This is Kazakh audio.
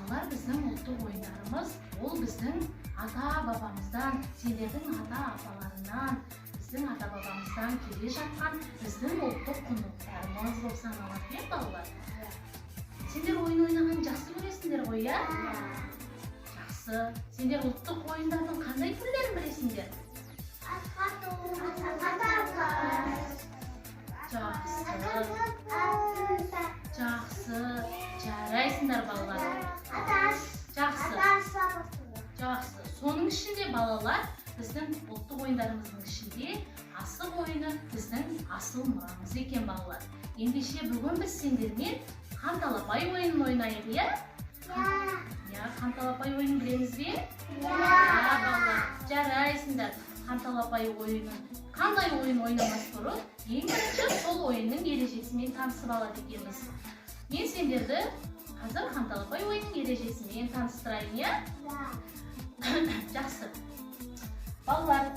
Балалар, біздің ұлттық ойындарымыз, ол біздің ата-бабамыздан, сендердің ата-апаларынан, біздің ата-бабамыздан келе жатқан біздің ұлттық құндылықтарымыз болып саналады, балалар. Сендер ойын ойнаған жақсы көресіңдер ғой, иә? Жақсы. Сендер ұлттық ойындардың қандай түрлерін білесіңдер? Жақсы, жарайсыңдар балалар. Жақсы. Соның ішінде балалар, біздің ұлттық ойындарымыздың ішінде асық ойыны біздің асыл мұрамыз екен балалар. Ендеше бүгін біз сендермен қанталапай ойынын ойнайық, иә? Қанталапай ойынын білеміз бе? Балалар, жарайсыңдар. Қанталапай ойынын қандай ойын ойнамас бұрын, ең бірінші сол ойынның ережесімен танысып алады екенбіз. Мен сендерді қазір қанталапай ойынның ережесімен таныстырайын, иә? Жақсы. Балалар,